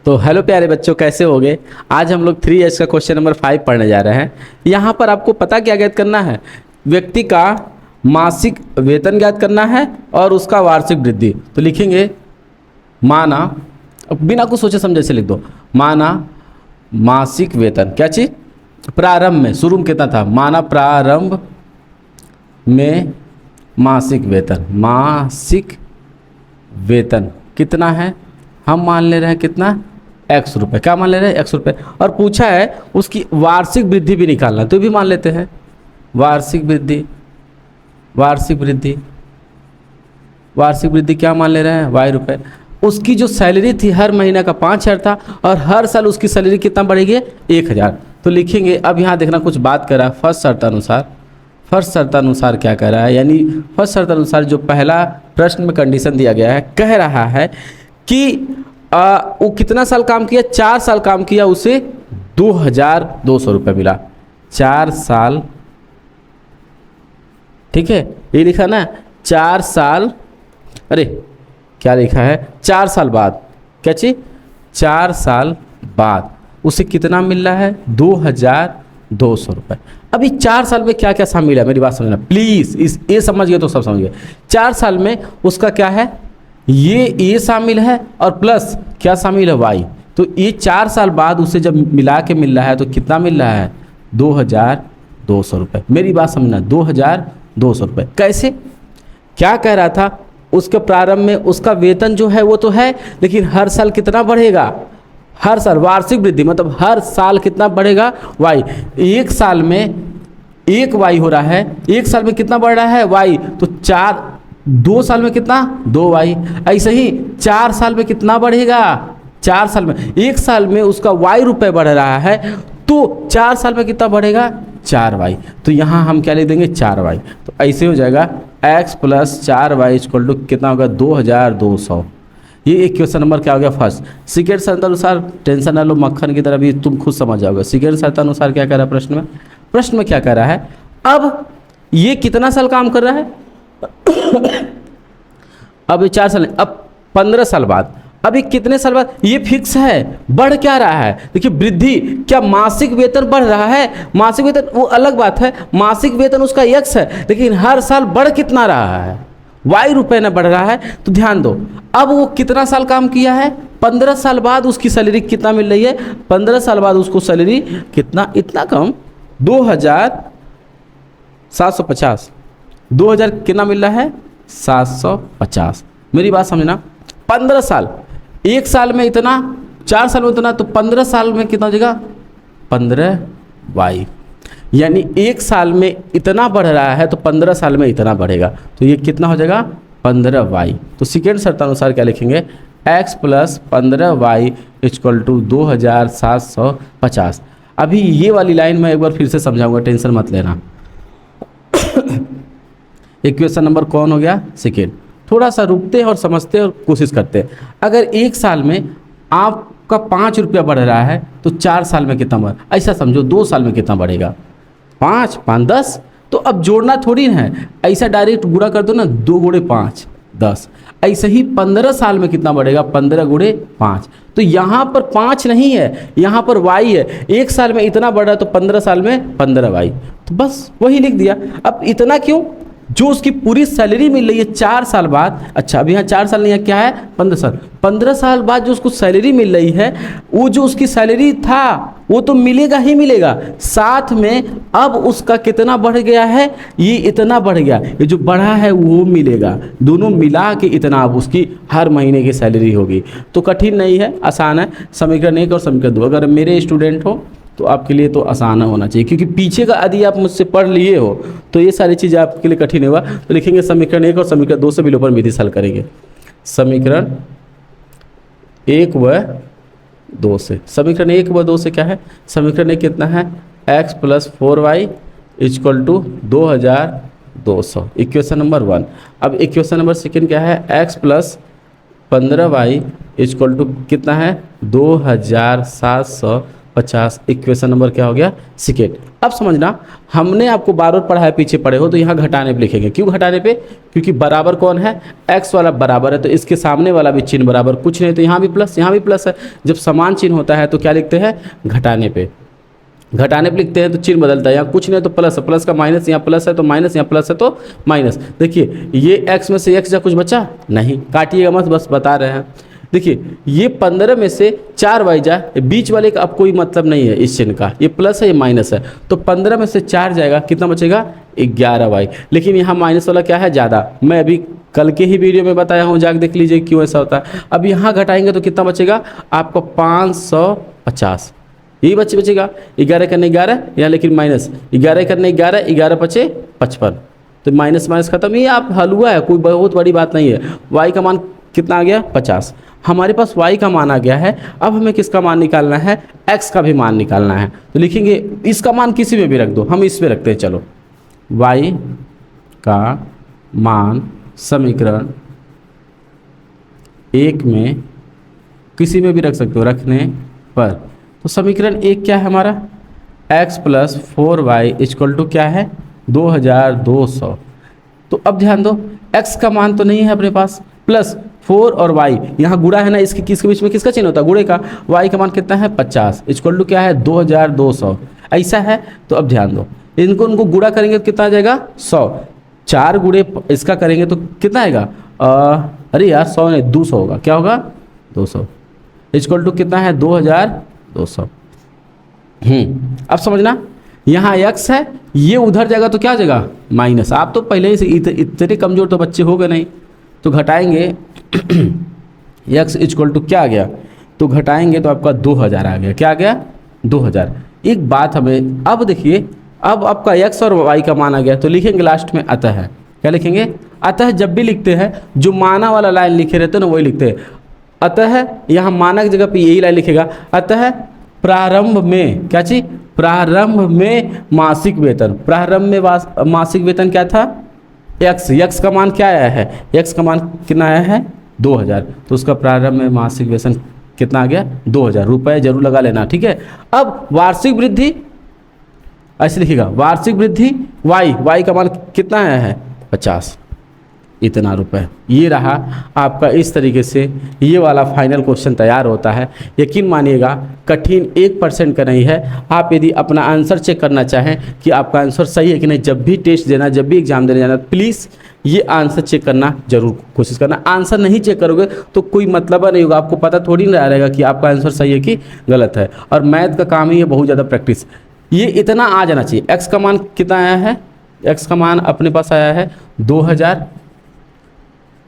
तो हेलो प्यारे बच्चों, कैसे होगे। आज हम लोग 3H का क्वेश्चन नंबर 5 पढ़ने जा रहे हैं। यहाँ पर आपको पता क्या ज्ञात करना है, व्यक्ति का मासिक वेतन ज्ञात करना है और उसका वार्षिक वृद्धि। तो लिखेंगे माना, बिना कुछ सोचे समझे से लिख दो, माना मासिक वेतन, क्या चीज़, प्रारंभ में, शुरू में कितना था, माना प्रारंभ में मासिक वेतन, मासिक वेतन कितना है, हम मान ले रहे हैं कितना, x रुपये, क्या मान ले रहे हैं, x रुपये। और पूछा है उसकी वार्षिक वृद्धि भी निकालना, तो भी मान लेते हैं वार्षिक वृद्धि। वार्षिक वृद्धि, वार्षिक वृद्धि क्या मान ले रहे हैं, y रुपये। उसकी जो सैलरी थी हर महीने का 5,000 था और हर साल उसकी सैलरी कितना बढ़ेगी, 1,000। तो लिखेंगे, अब यहाँ देखना कुछ बात कर रहा है फर्स्ट शर्तानुसार। फर्स्ट शर्तानुसार क्या कह रहा है, यानी फर्स्ट शर्तानुसार जो पहला प्रश्न में कंडीशन दिया गया है, कह रहा है कि वो कितना साल काम किया, 4 साल काम किया, उसे 2,200 रुपये मिला। 4 साल, ठीक है, ये लिखा ना 4 साल, अरे क्या लिखा है, 4 साल बाद, क्या चीज, 4 साल बाद उसे कितना मिल रहा है, 2,200 रुपये। अभी 4 साल में क्या क्या शामिल है, मेरी बात समझना प्लीज़, इस ये समझ गए तो सब समझ गए। 4 साल में उसका क्या है, ये शामिल है और प्लस क्या शामिल है, वाई। तो ये 4 साल बाद उसे जब मिला के मिल रहा है तो कितना मिल रहा है, 2,200 रुपये। मेरी बात समझना, 2,200 रुपये। कैसे, क्या कह रहा था, उसके प्रारंभ में उसका वेतन जो है वो तो है, लेकिन हर साल कितना बढ़ेगा, हर साल वार्षिक वृद्धि, मतलब हर साल कितना बढ़ेगा, वाई। एक साल में 1 वाई हो रहा है, एक साल में कितना बढ़ रहा है, वाई। तो 2 साल में कितना, 2 वाई। ऐसे ही 4 साल में कितना बढ़ेगा, 4 साल में, एक साल में उसका वाई रुपये बढ़ रहा है, तो 4 साल में कितना बढ़ेगा, 4 वाई। तो यहाँ हम क्या लिख देंगे, 4 वाई। तो ऐसे हो जाएगा x + 4 वाई इक्वल टू कितना होगा, 2,200। ये एक क्वेश्चन नंबर क्या हो गया, फर्स्ट। सेकेंड शर्तानुसार टेंशन ना लो, मक्खन की तरह भी तुम खुद समझ जाओगे। सेकेंड शर्तानुसार क्या कह रहा है प्रश्न में, प्रश्न में क्या कह रहा है, अब ये कितना साल काम कर रहा है अब ये 4 साल, अब 15 साल बाद, अभी कितने साल बाद, ये फिक्स है, बढ़ क्या रहा है, देखिए वृद्धि, क्या मासिक वेतन बढ़ रहा है, मासिक वेतन वो अलग बात है, मासिक वेतन उसका x है, लेकिन हर साल बढ़ कितना रहा है, y रुपये न बढ़ रहा है। तो ध्यान दो, अब वो कितना साल काम किया है, 15 साल बाद उसकी सैलरी कितना मिल रही है, 15 साल बाद उसको सैलरी कितना, इतना कम, 2,750, 2,000 कितना मिल रहा है, 750। मेरी बात समझना, 15 साल, एक साल में इतना, 4 साल में इतना, तो 15 साल में कितना हो जाएगा, 15 वाई। यानी एक साल में इतना बढ़ रहा है तो 15 साल में इतना बढ़ेगा, तो ये कितना हो जाएगा, 15 वाई। तो सेकेंड शर्तानुसार क्या लिखेंगे, x + 15 वाई इक्वल टू 2,750। अभी ये वाली लाइन मैं एक बार फिर से समझाऊंगा, टेंशन मत लेना। एक क्वेश्चन नंबर कौन हो गया, सेकेंड। थोड़ा सा रुकते हैं और समझते हैं और कोशिश करते हैं। अगर एक साल में आपका 5 रुपया बढ़ रहा है तो 4 साल में कितना बढ़, ऐसा समझो 2 साल में कितना बढ़ेगा, 5 5 10। तो अब जोड़ना थोड़ी ना है, ऐसा डायरेक्ट गुणा कर दो ना, 2 × 5 10। ऐसे ही 15 साल में कितना बढ़ेगा, 15 × 5। तो यहाँ पर 5 नहीं है, यहाँ पर वाई है, एक साल में इतना बढ़ रहा है तो 15 साल में 15 वाई। तो बस वही लिख दिया। अब इतना क्यों, जो उसकी पूरी सैलरी मिल रही है 4 साल बाद, अच्छा अभी यहाँ 4 साल नहीं है, क्या है, 15 साल, 15 साल बाद जो उसको सैलरी मिल रही है, वो जो उसकी सैलरी था वो तो मिलेगा ही मिलेगा, साथ में अब उसका कितना बढ़ गया है, ये इतना बढ़ गया, ये जो बढ़ा है वो मिलेगा, दोनों मिला के इतना अब उसकी हर महीने की सैलरी होगी। तो कठिन नहीं है, आसान है। समीकरण 1 और समीकरण 2 अगर मेरे स्टूडेंट हो तो आपके लिए तो आसान होना चाहिए, क्योंकि पीछे का यदि आप मुझसे पढ़ लिए हो तो ये सारी चीज़ें आपके लिए कठिन होगा। तो लिखेंगे समीकरण 1 और समीकरण 2 से विलोपन विधि हल करेंगे। समीकरण 1 व 2 से, समीकरण 1 व 2 से क्या है, समीकरण 1 कितना है, x + 4y equal to 2,200, equation number 1। अब इक्वेशन नंबर सेकेंड क्या है, x + 15y इक्वल टू कितना है, 2,750 50। इक्वेशन नंबर क्या हो गया, सेकेंड। अब समझना, हमने आपको बार बार पढ़ा है, पीछे पढ़े हो तो यहाँ घटाने पे लिखेंगे। क्यों घटाने पे, क्योंकि बराबर कौन है, x वाला बराबर है तो इसके सामने वाला भी चिन्ह बराबर, कुछ नहीं तो यहाँ भी प्लस यहाँ भी प्लस है। जब समान चिन्ह होता है तो क्या लिखते हैं, घटाने पे। घटाने पे लिखते हैं तो चिन्ह बदलता है, यहाँ कुछ नहीं तो प्लस, प्लस का माइनस, यहाँ प्लस है तो माइनस, यहाँ प्लस है तो माइनस। देखिए ये x में से x जा कुछ बचा नहीं, काटिएगा मत, बस बता रहे हैं। देखिए ये 15 में से 4y जाए, बीच वाले का अब कोई मतलब नहीं है इस चिन्ह का, ये प्लस है ये माइनस है, तो 15 में से 4 जाएगा, कितना बचेगा 11y। लेकिन यहाँ माइनस वाला क्या है, ज़्यादा। मैं अभी कल के ही वीडियो में बताया हूँ, जाके देख लीजिए क्यों ऐसा होता है। अब यहाँ घटाएंगे तो कितना बचेगा आपको 550, यही बचेगा। 11 करने 11 यहाँ, लेकिन माइनस 11 करने 11, 11 बचे 55, तो माइनस माइनस खत्म। ये आप हलवा है, कोई बहुत बड़ी बात नहीं है। y का मान कितना आ गया 50। हमारे पास y का मान आ गया है, अब हमें किसका मान निकालना है, x का भी मान निकालना है। तो लिखेंगे इसका मान किसी में भी रख दो, हम इस पे रखते हैं। चलो y का मान समीकरण 1 में किसी में भी रख सकते हो, रखने पर। तो समीकरण 1 क्या है हमारा, x plus 4y equal to क्या है 2200। तो अब ध्यान दो, x का मान तो नहीं है अपने पास, प्लस 4 और y यहाँ गुणा है ना, इसके किसके बीच में किसका चिन्ह होता है, गुणे का। y का मान कितना है 50 इक्वल टू क्या है 2200, ऐसा है। तो अब ध्यान दो, उनको गुणा करेंगे तो कितना आ जाएगा 100। 4 गुणे इसका करेंगे तो कितना आएगा, अरे यार 100 नहीं 200 होगा, क्या होगा 200 इक्वल टू कितना है 2200। अब समझना, यहाँ x है, ये उधर जाएगा तो क्या हो जाएगा माइनस। आप तो पहले ही से इतने कमज़ोर तो बच्चे हो गए नहीं, तो घटाएंगे x इक्वल टू क्या आ गया, तो घटाएंगे तो आपका 2000 आ गया। क्या आ गया 2000। एक बात हमें अब देखिए, अब आपका x और y का मान आ गया, तो लिखेंगे लास्ट में अतः है। क्या लिखेंगे, अतः जब भी लिखते हैं जो माना वाला लाइन लिखे रहते हैं ना वही लिखते हैं। अतः यहाँ माना की जगह पे यही लाइन लिखेगा, अतः प्रारंभ में क्या चीज, प्रारंभ में मासिक वेतन। प्रारंभ में मासिक वेतन क्या था x का मान क्या आया है, x का मान कितना आया है 2000, तो उसका प्रारंभ में मासिक वेतन कितना आ गया 2000 रुपये, जरूर लगा लेना, ठीक है। अब वार्षिक वृद्धि ऐसे लिखिएगा, वार्षिक वृद्धि y का मान कितना आया है 50, इतना रुपए। ये रहा आपका, इस तरीके से ये वाला फाइनल क्वेश्चन तैयार होता है। यकीन मानिएगा कठिन 1% का नहीं है। आप यदि अपना आंसर चेक करना चाहें कि आपका आंसर सही है कि नहीं, जब भी टेस्ट देना, जब भी एग्जाम देने जाना, प्लीज़ ये आंसर चेक करना जरूर कोशिश करना। आंसर नहीं चेक करोगे तो कोई मतलब नहीं होगा, आपको पता थोड़ी ना रहेगा कि आपका आंसर सही है कि गलत है। और मैथ का काम ही है बहुत ज़्यादा प्रैक्टिस, ये इतना आ जाना चाहिए। एक्स का मान कितना आया है, एक्स का मान अपने पास आया है 2000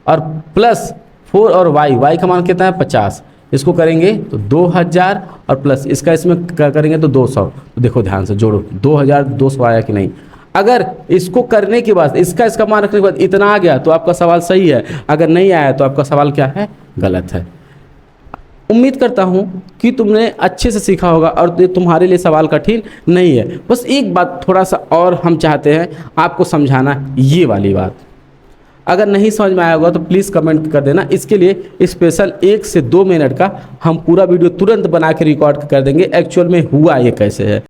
और प्लस 4 और y का मान कितना है 50। इसको करेंगे तो 2000 और प्लस इसका इसमें करेंगे तो 200। तो देखो ध्यान से जोड़ो, 2200 आया कि नहीं। अगर इसको करने के बाद इसका मान रखने के बाद इतना आ गया तो आपका सवाल सही है, अगर नहीं आया तो आपका सवाल क्या है, गलत है। उम्मीद करता हूँ कि तुमने अच्छे से सीखा होगा और तुम्हारे लिए सवाल कठिन नहीं है। बस एक बात थोड़ा सा और हम चाहते हैं आपको समझाना, ये वाली बात अगर नहीं समझ में आया होगा तो प्लीज़ कमेंट कर देना। इसके लिए स्पेशल 1 से 2 मिनट का हम पूरा वीडियो तुरंत बना के रिकॉर्ड कर देंगे एक्चुअल में हुआ ये कैसे है।